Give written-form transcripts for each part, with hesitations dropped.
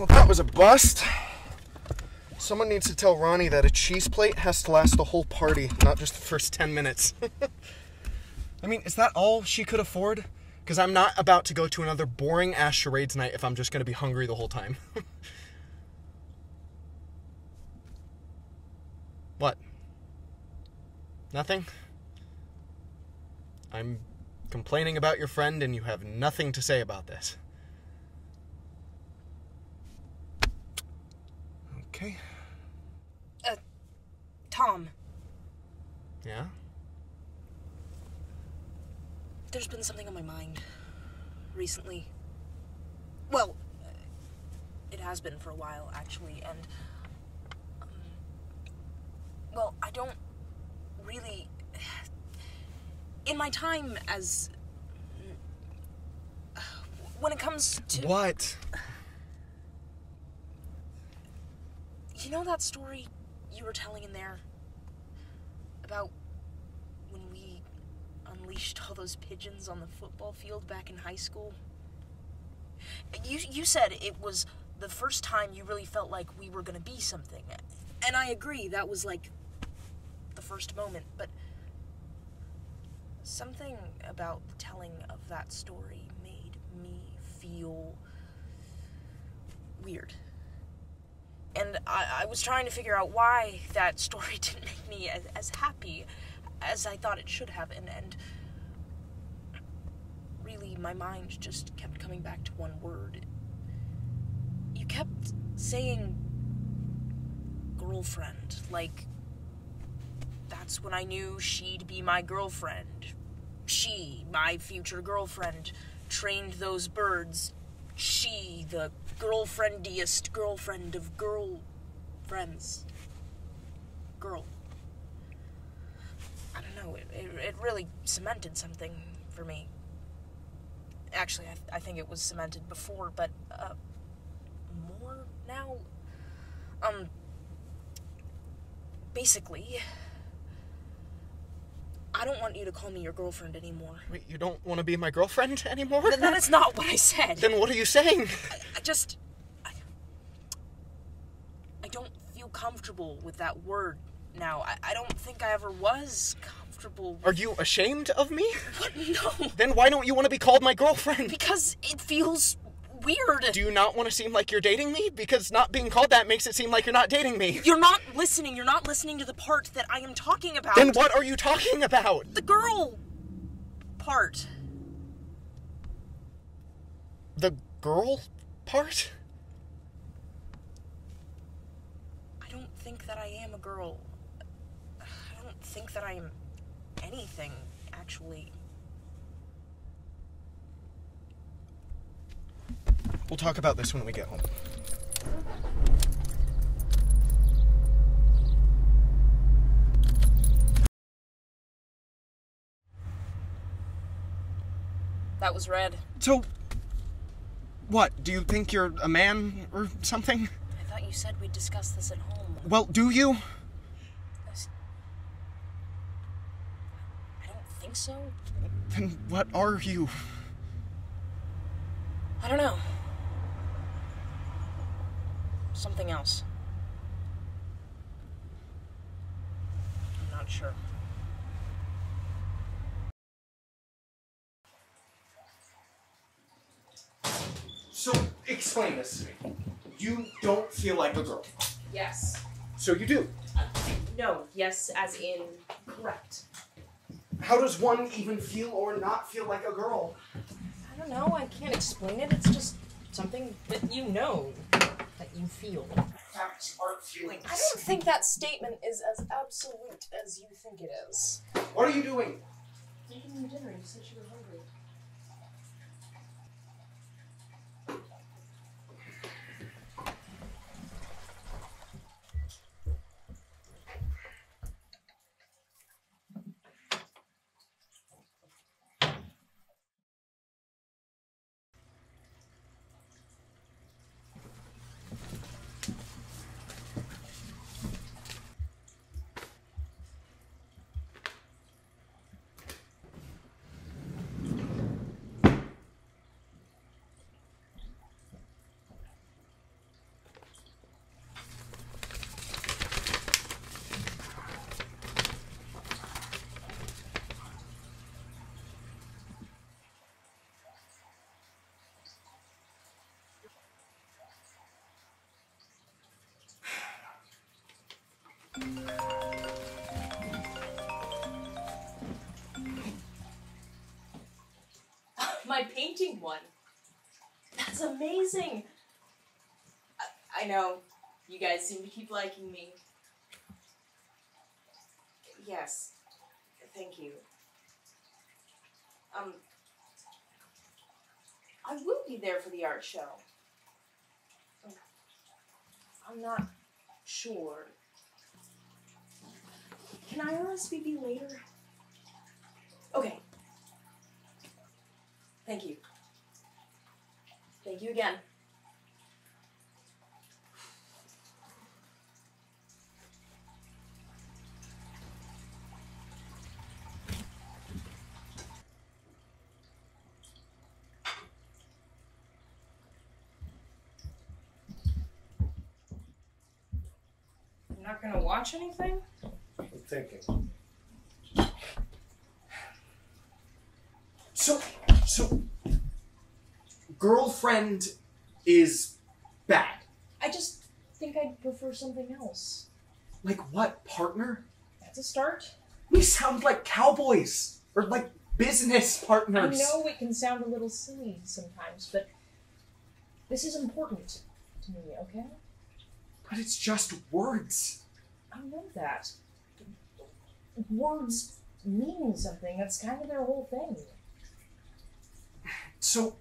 Well, that was a bust. Someone needs to tell Ronnie that a cheese plate has to last the whole party, not just the first 10 minutes. I mean, is that all she could afford? Because I'm not about to go to another boring-ass charades night if I'm just going to be hungry the whole time. What? Nothing? I'm complaining about your friend and you have nothing to say about this. Okay. Tom. Yeah? There's been something on my mind recently. Well, it has been for a while, actually, and, well, I don't really... In my time as... When it comes to... What? You know that story you were telling in there? About when we unleashed all those pigeons on the football field back in high school? You said it was the first time you really felt like we were gonna be something. And I agree, that was like the first moment, but something about the telling of that story made me feel weird. And I was trying to figure out why that story didn't make me as happy as I thought it should have, and really my mind just kept coming back to one word. You kept saying girlfriend, like that's when I knew she'd be my girlfriend. She, my future girlfriend, trained those birds. She, the girlfriendiest girlfriend of girlfriends. Girl. I don't know, it really cemented something for me. Actually, I think it was cemented before, but, more now? Basically, I don't want you to call me your girlfriend anymore. Wait, you don't want to be my girlfriend anymore? That is not what I said. Then what are you saying? I don't feel comfortable with that word now. I don't think I ever was comfortable with... Are you ashamed of me? What? No. Then why don't you want to be called my girlfriend? Because it feels weird. Do you not want to seem like you're dating me? Because not being called that makes it seem like you're not dating me. You're not listening. You're not listening to the part that I am talking about. Then what are you talking about? The girl part. The girl part? I don't think that I am a girl. I don't think that I am anything, actually. We'll talk about this when we get home. That was red. So, what? Do you think you're a man or something? I thought you said we'd discuss this at home. Well, do you? I don't think so. Then what are you? I don't know. Something else. I'm not sure. So, explain this to me. You don't feel like a girl. Yes. So you do. No, yes, as in correct. How does one even feel or not feel like a girl? I don't know, I can't explain it. It's just something that you know, that you feel. Facts aren't feelings. I don't think that statement is as absolute as you think it is. What are you doing? Making you dinner. You said you were hungry. my painting one. That's amazing. I know. You guys seem to keep liking me. Yes. Thank you. I will be there for the art show. I'm not sure. Can I RSVP later? Okay. Thank you. Thank you again. You're not gonna watch anything? I'm thinking. So, girlfriend is bad. I just think I'd prefer something else. Like what, partner? That's a start. We sound like cowboys, or like business partners. I know it can sound a little silly sometimes, but this is important to me, okay? But it's just words. I know that. Words mean something. That's kind of their whole thing. So,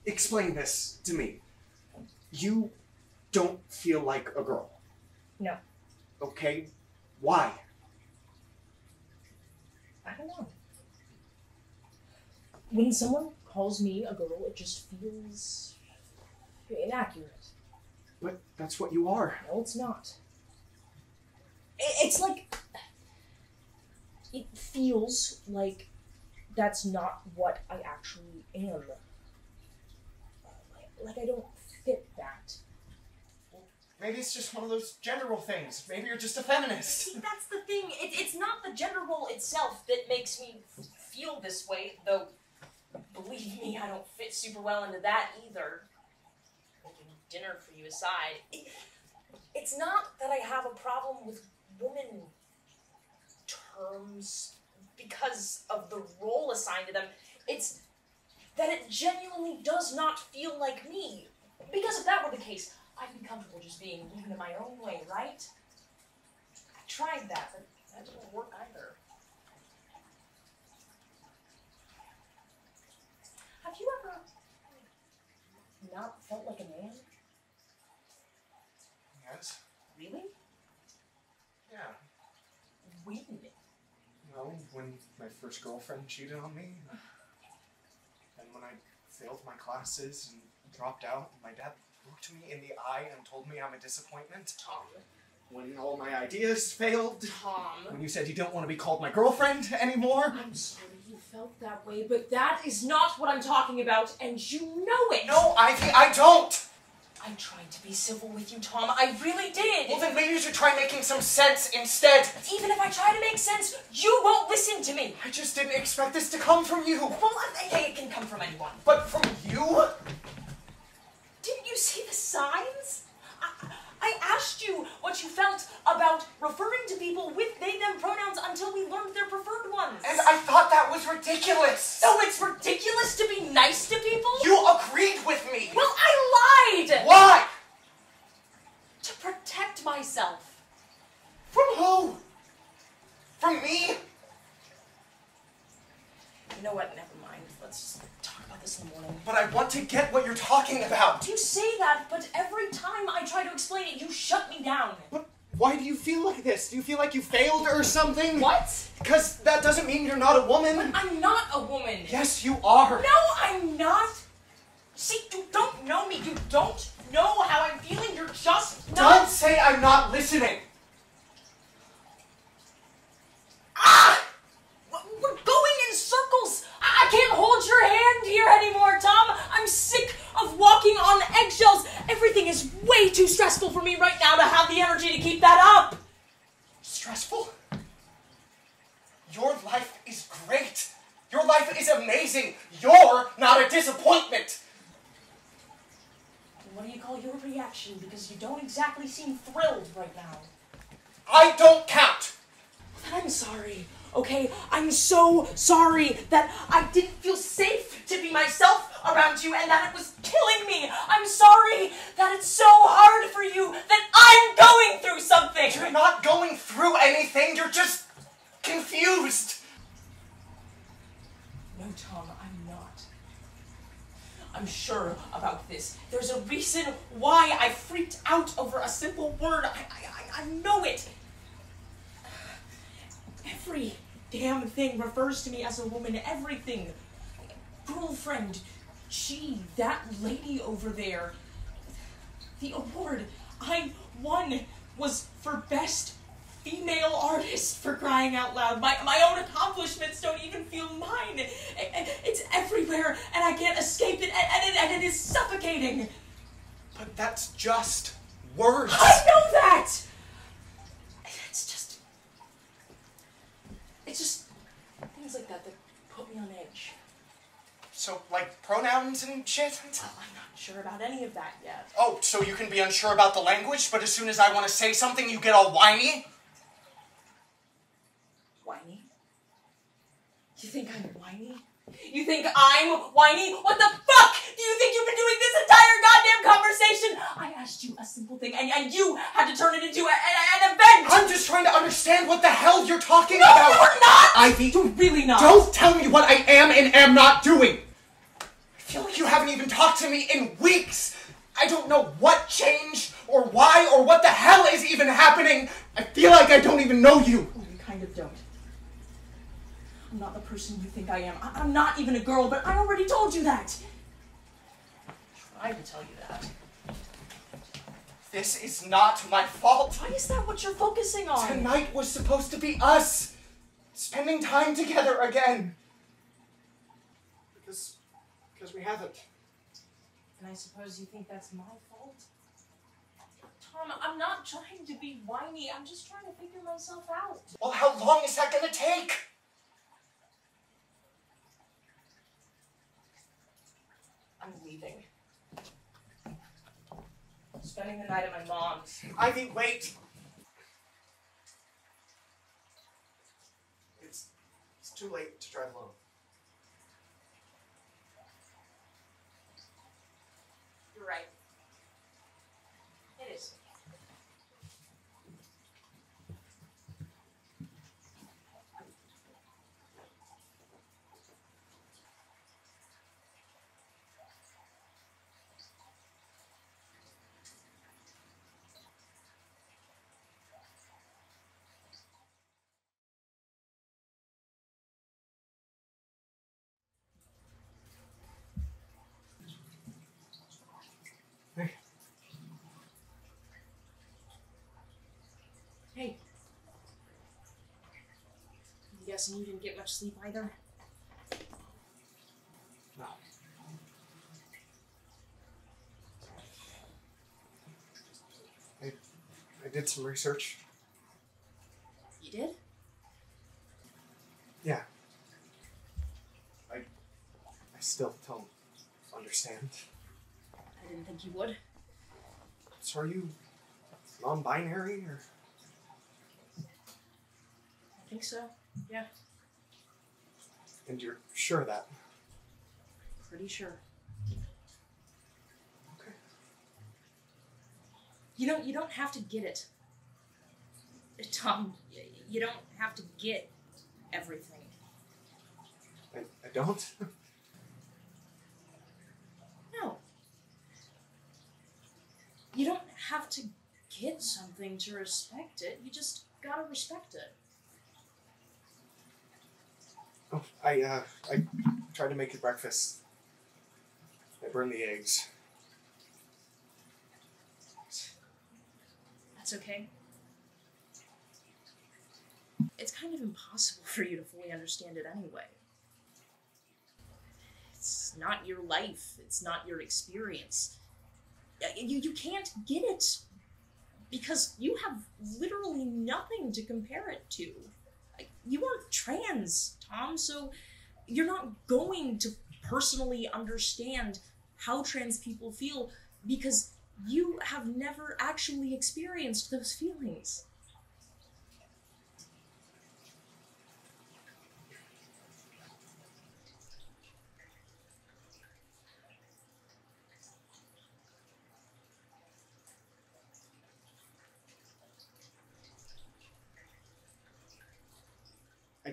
explain this to me. You don't feel like a girl. No. Okay, why? I don't know. When someone calls me a girl, it just feels inaccurate. But that's what you are. No, it's not. It's like... It feels like that's not what I actually am. Like I don't fit that. Maybe it's just one of those gender role things. Maybe you're just a feminist. See, that's the thing. It's not the gender role itself that makes me feel this way, though, believe me, I don't fit super well into that either. Making dinner for you aside. It's not that I have a problem with woman terms because of the role assigned to them. It's that it genuinely does not feel like me. Because if that were the case, I'd be comfortable just being living in my own way, right? I tried that, but that didn't work either. Have you ever not felt like a man? Yes. Really? Yeah. When? Well, when my first girlfriend cheated on me, and when I failed my classes and dropped out, my dad looked me in the eye and told me I'm a disappointment. Tom. When all my ideas failed. Tom. When you said you don't want to be called my girlfriend anymore. I'm sorry you felt that way, but that is not what I'm talking about, and you know it! No, Ivy, I don't! I tried to be civil with you, Tom. I really did! Well, then maybe you should try making some sense instead. Even if I try to make sense, you won't listen to me! I just didn't expect this to come from you. Well, hey, it can come from anyone. But from you? Didn't you see the signs? I asked you what you felt about referring to people with they, them pronouns until we learned their preferred ones. And I thought that was ridiculous. So it's ridiculous to be nice to people? You agreed with me. Well, I lied! Why? To protect myself. From who? From me? You know what? Never mind. Let's just talk about this in the morning. But I want to get what you're talking about. You say that, but every time I try to explain it, you shut me down. But why do you feel like this? Do you feel like you failed or something? What? Because that doesn't mean you're not a woman. But I'm not a woman. Yes, you are. No, I'm not. See, you don't know me. You don't know how I'm feeling. You're just not. Don't say I'm not listening. Ah! We're going in circles. I can't hold your hand here anymore, Tom. I'm sick of walking on eggshells. Everything is way too stressful for me right now to have the energy to keep that up. Stressful? Your life is great. Your life is amazing. You're not a disappointment. What do you call your reaction? Because you don't exactly seem thrilled right now. I don't count. I'm sorry. okay? I'm so sorry that I didn't feel safe to be myself around you and that it was killing me. I'm sorry that it's so hard for you, that I'm going through something. You're not going through anything, you're just confused. No, Tom, I'm not. I'm sure about this. There's a reason why I freaked out over a simple word. I know it. Every damn thing refers to me as a woman. Everything. Girlfriend. Gee, that lady over there. The award I won was for best female artist, for crying out loud. My own accomplishments don't even feel mine. It's everywhere, and I can't escape it, and it is suffocating. But that's just words. I know that! It's just things like that put me on edge. So, like pronouns and shit? I'm not sure about any of that yet. Oh, so you can be unsure about the language, but as soon as I want to say something, you get all whiny? Whiny? You think I'm whiny? You think I'm whiny? What the fuck do you think you've been doing this entire goddamn conversation? I asked you a simple thing, and you had to turn it into an event! I'm just trying to understand what the hell you're talking about! No, you're not! Ivy, You're really not! Don't tell me what I am and am not doing! I feel like you haven't even talked to me in weeks! I don't know what changed, or why, or what the hell is even happening! I feel like I don't even know you! Oh, you kind of don't. I'm not the person you think I am. I'm not even a girl, but I already told you that. I tried to tell you that. This is not my fault. Why is that what you're focusing on? Tonight was supposed to be us. Spending time together again. Because we haven't. And I suppose you think that's my fault? Tom, I'm not trying to be whiny. I'm just trying to figure myself out. Well, how long is that gonna take? I'm leaving. Spending the night at my mom's. Ivy, wait. It's too late to drive alone. You're right. It is. Hey. Hey. I'm guessing you didn't get much sleep either? No. I did some research. You did? Yeah. I still don't understand. I didn't think you would. So are you non-binary or? I think so. Yeah. And you're sure of that? Pretty sure. Okay. You don't have to get it. Tom, you don't have to get everything. I don't? No. You don't have to get something to respect it. You just gotta respect it. Oh, I tried to make you breakfast. I burned the eggs. That's okay. It's kind of impossible for you to fully understand it anyway. It's not your life. It's not your experience. You can't get it because you have literally nothing to compare it to. You aren't trans, Tom, so you're not going to personally understand how trans people feel because you have never actually experienced those feelings.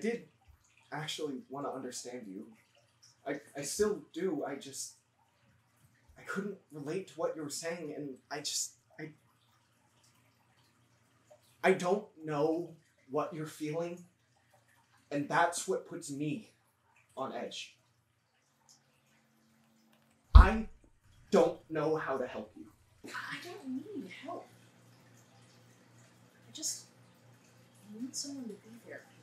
did actually want to understand you. I still do. I couldn't relate to what you were saying, and I don't know what you're feeling, and that's what puts me on edge. I don't know how to help you. I don't need help. I just need someone to be there for me.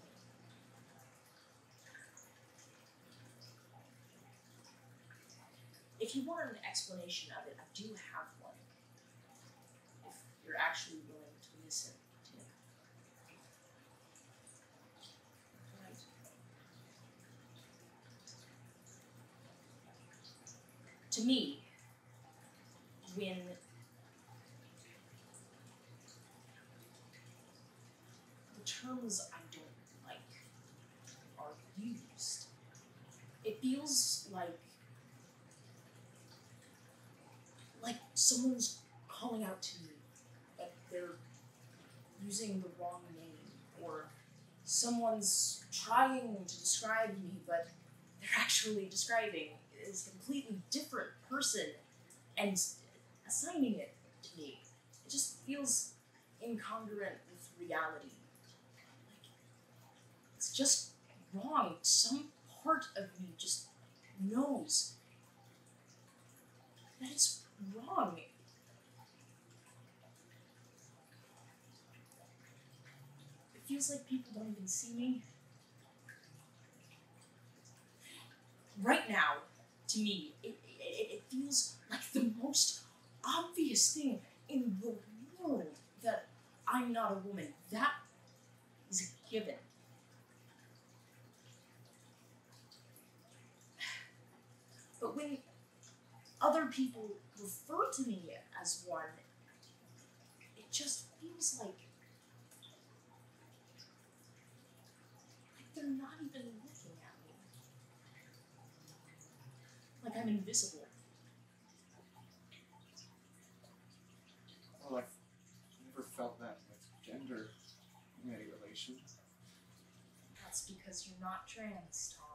If you want an explanation of it, I do have one. If you're actually willing to listen to me. Right. To me, when the terms I don't like are used, it feels like someone's calling out to me that they're using the wrong name, or someone's trying to describe me but they're actually describing is a completely different person and assigning it to me. It just feels incongruent with reality. Like, it's just wrong. Some part of me just knows that it's wrong. It feels like people don't even see me. Right now, to me, it feels like the most obvious thing in the world that I'm not a woman. That is a given. But when other people refer to me as one, it just feels like they're not even looking at me. Like I'm invisible. Well, I've never felt that with gender in any relation. That's because you're not trans, Tom.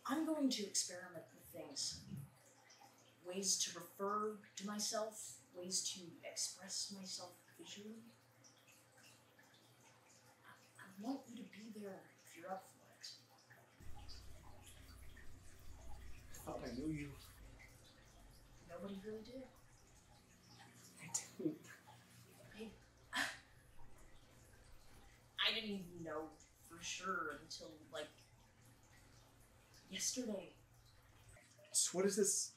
I'm going to experiment with things. Ways to refer to myself, ways to express myself visually. I want you to be there if you're up for it. I thought I knew you. Nobody really did. I didn't. I didn't even know for sure until, yesterday. So what does this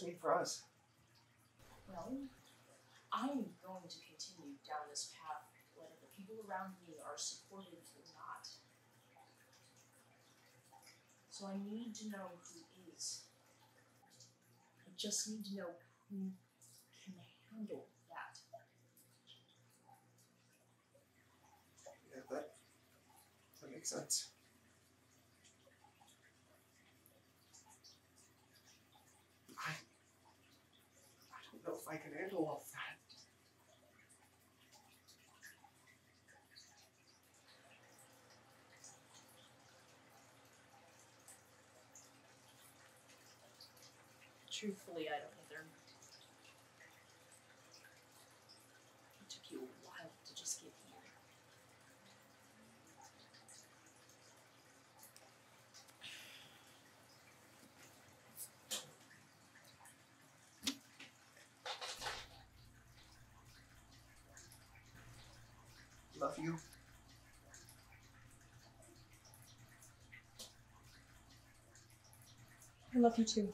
mean for us? Well, I'm going to continue down this path, whether the people around me are supportive or not. So I need to know who is. I just need to know who can handle that. Yeah, that makes sense. I don't know if I can handle all of that. Truthfully, I don't either. It took you a while to just get here. Love you. I love you too.